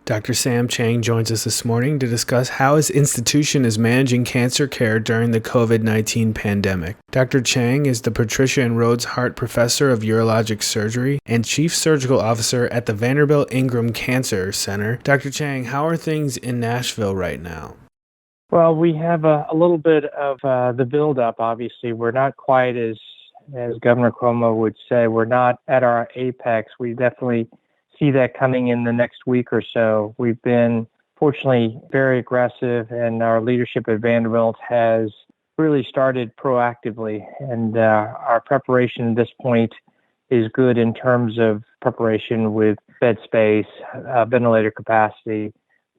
Dr. Sam Chang joins us this morning to discuss how his institution is managing cancer care during the COVID-19 pandemic. Dr. Chang is the Patricia and Rhodes Hart Professor of Urologic Surgery and Chief Surgical Officer at the Vanderbilt Ingram Cancer Center. Dr. Chang, how are things in Nashville right now? Well, we have a little bit of the buildup, obviously. We're not quite as Governor Cuomo would say, we're not at our apex. We definitely see that coming in the next week or so. We've been, fortunately, very aggressive, and our leadership at Vanderbilt has really started proactively. And our preparation at this point is good in terms of preparation with bed space, ventilator capacity.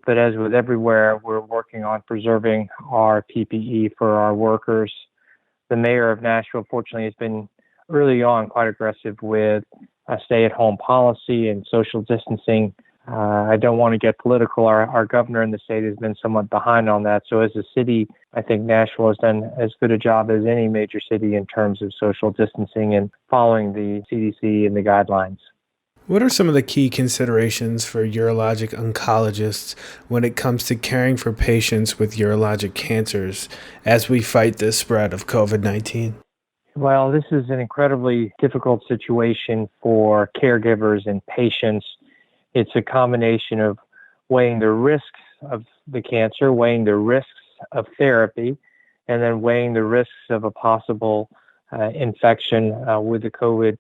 But as with everywhere, we're working on preserving our PPE for our workers. The mayor of Nashville, fortunately, has been early on quite aggressive with a stay-at-home policy and social distancing. I don't want to get political. Our governor in the state has been somewhat behind on that. So as a city, I think Nashville has done as good a job as any major city in terms of social distancing and following the CDC and the guidelines. What are some of the key considerations for urologic oncologists when it comes to caring for patients with urologic cancers as we fight the spread of COVID-19? Well, this is an incredibly difficult situation for caregivers and patients. It's a combination of weighing the risks of the cancer, weighing the risks of therapy, and then weighing the risks of a possible infection with the COVID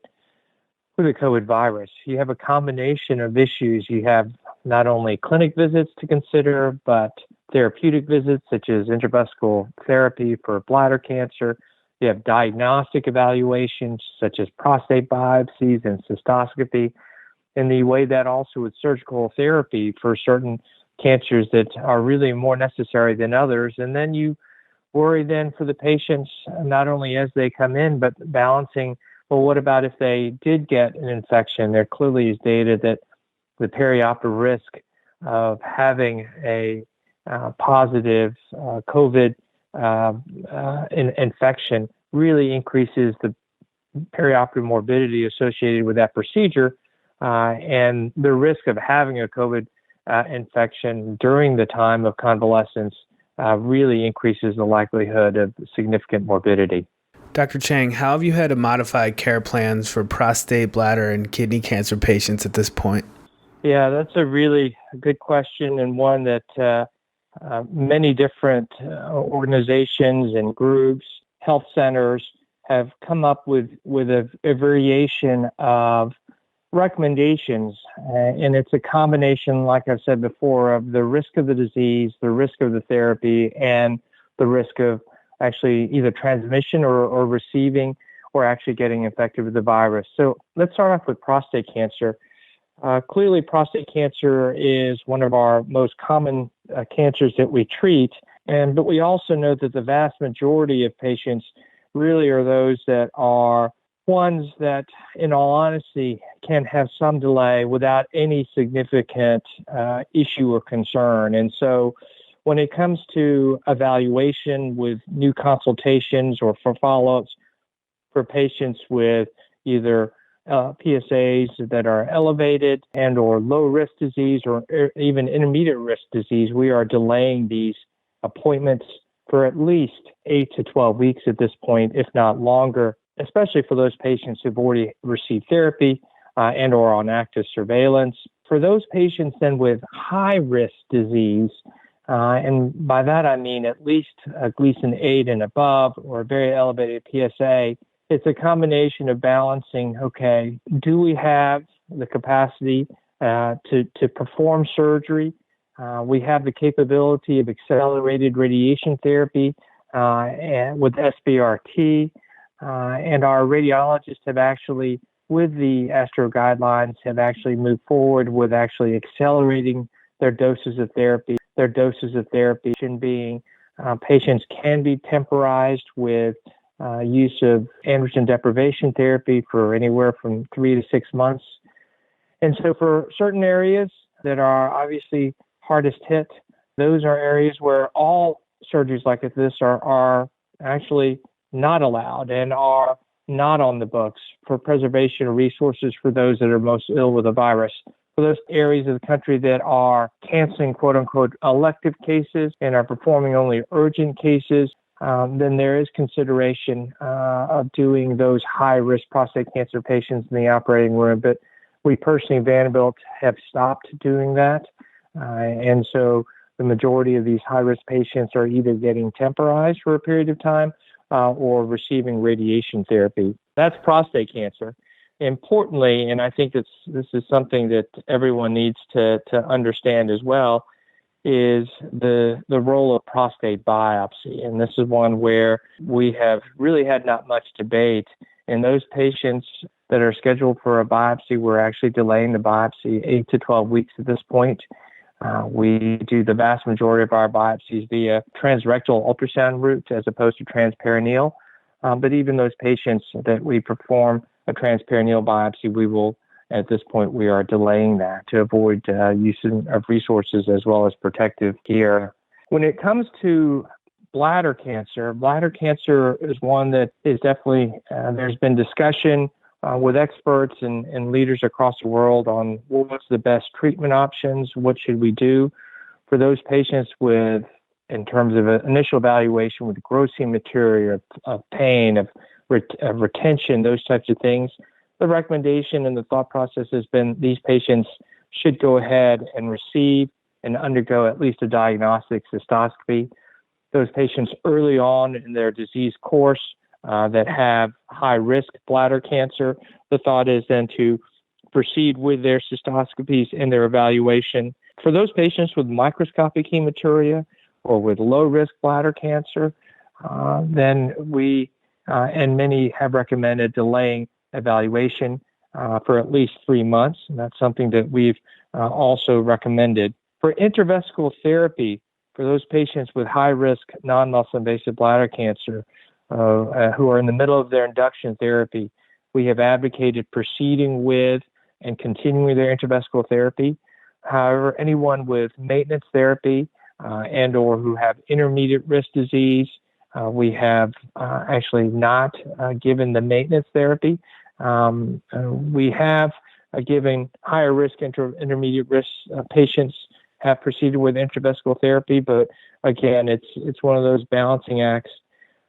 virus. You have a combination of issues. You have not only clinic visits to consider, but therapeutic visits such as intravesical therapy for bladder cancer. You have diagnostic evaluations such as prostate biopsies and cystoscopy. And you weigh that also with surgical therapy for certain cancers that are really more necessary than others. And then you worry then for the patients, not only as they come in, but balancing, well, what about if they did get an infection? There clearly is data that the perioperative risk of having a positive COVID infection really increases the perioperative morbidity associated with that procedure, and the risk of having a COVID infection during the time of convalescence really increases the likelihood of significant morbidity. Dr. Chang, how have you had to modify care plans for prostate, bladder, and kidney cancer patients at this point? Yeah, that's a really good question, and one that many different organizations and groups, health centers, have come up with a variation of recommendations. And it's a combination, like I've said before, of the risk of the disease, the risk of the therapy, and the risk of actually either transmission or receiving or actually getting infected with the virus. So let's start off with prostate cancer. Clearly, prostate cancer is one of our most common cancers that we treat, but we also know that the vast majority of patients really are those that are ones that, in all honesty, can have some delay without any significant issue or concern. And so when it comes to evaluation with new consultations or for follow-ups for patients with either PSAs that are elevated and or low-risk disease or even intermediate-risk disease, we are delaying these appointments for at least 8 to 12 weeks at this point, if not longer, especially for those patients who've already received therapy and or on active surveillance. For those patients then with high-risk disease, and by that I mean at least a Gleason 8 and above or a very elevated PSA, it's a combination of balancing, okay, do we have the capacity to perform surgery? We have the capability of accelerated radiation therapy and with SBRT, and our radiologists have actually, with the ASTRO guidelines, have actually moved forward with actually accelerating their doses of therapy. Their doses of therapy being patients can be temporized with use of androgen deprivation therapy for anywhere from 3 to 6 months. And so for certain areas that are obviously hardest hit, those are areas where all surgeries like this are actually not allowed and are not on the books for preservation of resources for those that are most ill with the virus. For those areas of the country that are canceling quote-unquote elective cases and are performing only urgent cases, then there is consideration of doing those high-risk prostate cancer patients in the operating room. But we personally at Vanderbilt have stopped doing that. And so the majority of these high-risk patients are either getting temporized for a period of time or receiving radiation therapy. That's prostate cancer. Importantly, and I think this is something that everyone needs to understand as well, is the role of prostate biopsy. And this is one where we have really had not much debate. In those patients that are scheduled for a biopsy, we're actually delaying the biopsy 8 to 12 weeks at this point. We do the vast majority of our biopsies via transrectal ultrasound route as opposed to transperineal. But even those patients that we perform a transperineal biopsy, we will, at this point, we are delaying that to avoid use of resources as well as protective gear. When it comes to bladder cancer is one that is definitely, there's been discussion with experts and leaders across the world on what's the best treatment options, what should we do for those patients with, in terms of an initial evaluation with gross hematuria, of pain, of retention, those types of things. The recommendation and the thought process has been these patients should go ahead and receive and undergo at least a diagnostic cystoscopy. Those patients early on in their disease course that have high-risk bladder cancer, the thought is then to proceed with their cystoscopies and their evaluation. For those patients with microscopic hematuria or with low-risk bladder cancer, then we and many have recommended delaying evaluation for at least 3 months. And that's something that we've also recommended. For intravesical therapy, for those patients with high-risk non-muscle invasive bladder cancer who are in the middle of their induction therapy, we have advocated proceeding with and continuing their intravesical therapy. However, anyone with maintenance therapy and or who have intermediate risk disease, we have actually not given the maintenance therapy. We have given higher risk, intermediate risk patients have proceeded with intravesical therapy, but again, it's one of those balancing acts,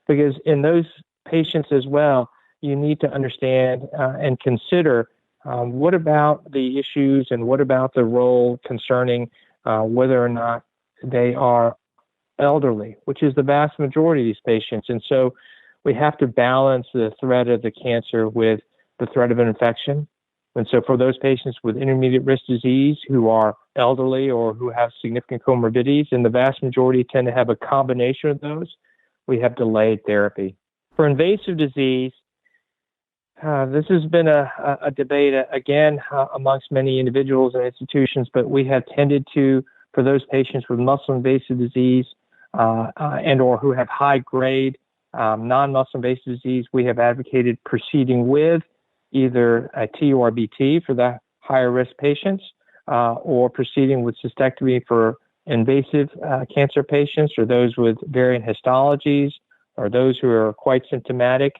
because in those patients as well, you need to understand and consider what about the issues and what about the role concerning whether or not they are elderly, which is the vast majority of these patients. And so we have to balance the threat of the cancer with the threat of an infection. And so for those patients with intermediate risk disease who are elderly or who have significant comorbidities, and the vast majority tend to have a combination of those, we have delayed therapy. For invasive disease, this has been a debate, again, amongst many individuals and institutions, but we have tended to, for those patients with muscle-invasive disease and or who have high-grade non-muscle-invasive disease, we have advocated proceeding with either a TURBT for the higher-risk patients or proceeding with cystectomy for invasive cancer patients or those with variant histologies or those who are quite symptomatic,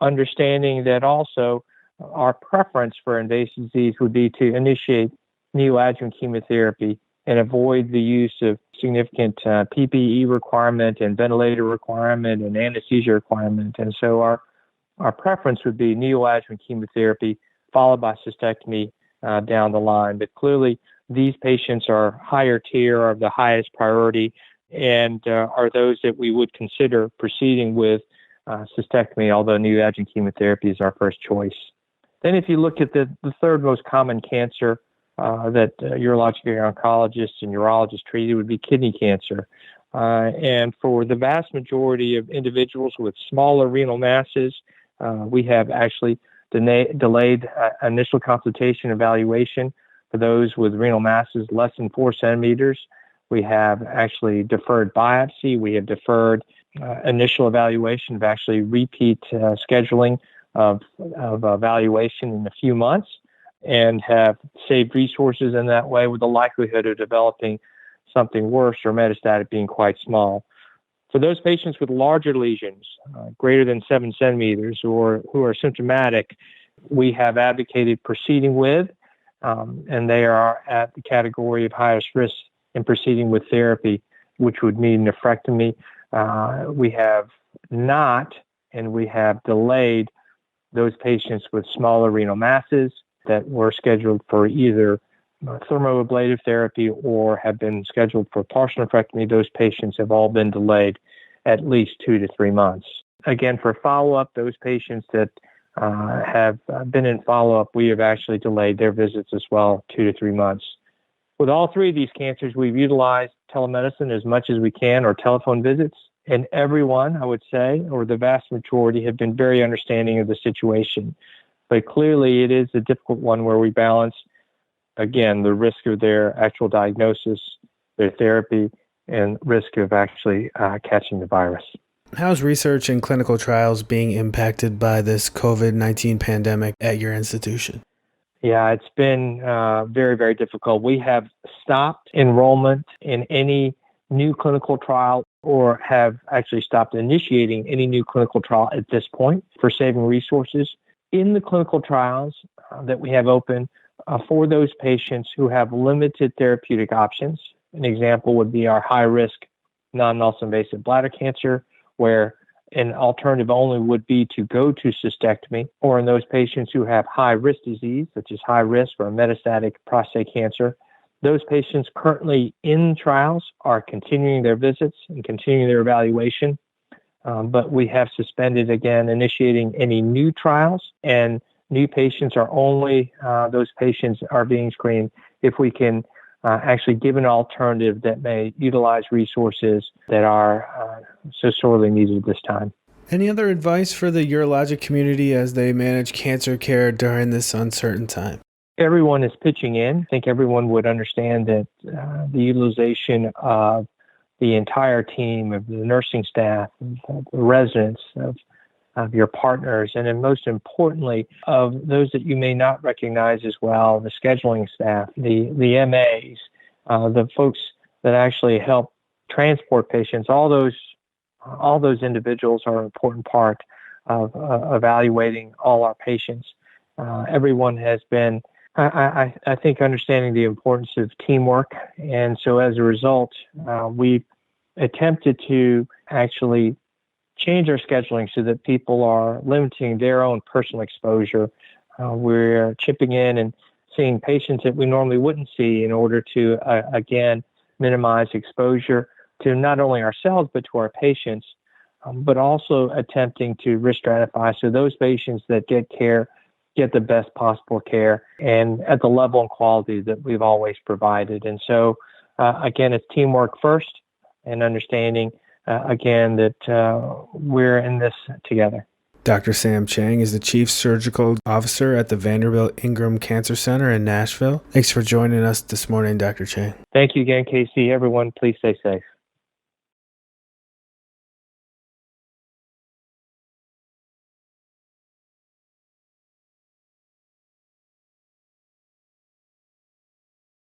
understanding that also our preference for invasive disease would be to initiate neoadjuvant chemotherapy and avoid the use of significant PPE requirement and ventilator requirement and anesthesia requirement. And so our preference would be neoadjuvant chemotherapy followed by cystectomy down the line. But clearly, these patients are higher tier, are of the highest priority, and are those that we would consider proceeding with cystectomy, although neoadjuvant chemotherapy is our first choice. Then if you look at the third most common cancer that urologic oncologists and urologists treat, it would be kidney cancer. And for the vast majority of individuals with smaller renal masses, we have actually delayed initial consultation evaluation. For those with renal masses less than 4 centimeters, we have actually deferred biopsy. We have deferred initial evaluation of actually repeat scheduling of evaluation in a few months, and have saved resources in that way with the likelihood of developing something worse or metastatic being quite small. For those patients with larger lesions, greater than 7 centimeters, or who are symptomatic, we have advocated proceeding with and they are at the category of highest risk in proceeding with therapy, which would mean nephrectomy. We have not, and we have delayed those patients with smaller renal masses that were scheduled for either thermoablative therapy or have been scheduled for partial nephrectomy. Those patients have all been delayed at least 2 to 3 months. Again, for follow-up, those patients that have been in follow-up, we have actually delayed their visits as well, 2 to 3 months. With all three of these cancers, we've utilized telemedicine as much as we can, or telephone visits. And everyone, I would say, or the vast majority, have been very understanding of the situation. But clearly, it is a difficult one where we balance, again, the risk of their actual diagnosis, their therapy, and risk of actually catching the virus. How's research and clinical trials being impacted by this COVID-19 pandemic at your institution? Yeah, it's been very, very difficult. We have stopped enrollment in any new clinical trial or have actually stopped initiating any new clinical trial at this point for saving resources. In the clinical trials that we have open for those patients who have limited therapeutic options, an example would be our high-risk non-muscle invasive bladder cancer, where an alternative only would be to go to cystectomy, or in those patients who have high-risk disease, such as high-risk or metastatic prostate cancer. Those patients currently in trials are continuing their visits and continuing their evaluation, but we have suspended, again, initiating any new trials, and new patients are only, those patients are being screened if we can actually give an alternative that may utilize resources that are so sorely needed at this time. Any other advice for the urologic community as they manage cancer care during this uncertain time? Everyone is pitching in. I think everyone would understand that the utilization of the entire team, of the nursing staff, of the residents, of your partners, and then most importantly, of those that you may not recognize as well, the scheduling staff, the MAs, the folks that actually help transport patients, all those individuals are an important part of evaluating all our patients. Everyone has been, I think, understanding the importance of teamwork, and so as a result, we've attempted to actually change our scheduling so that people are limiting their own personal exposure. We're chipping in and seeing patients that we normally wouldn't see in order to, again, minimize exposure to not only ourselves but to our patients, but also attempting to risk stratify so those patients that get care get the best possible care and at the level and quality that we've always provided. And so, again, it's teamwork first and understanding again, that we're in this together. Dr. Sam Chang is the Chief Surgical Officer at the Vanderbilt Ingram Cancer Center in Nashville. Thanks for joining us this morning, Dr. Chang. Thank you again, Casey. Everyone, please stay safe.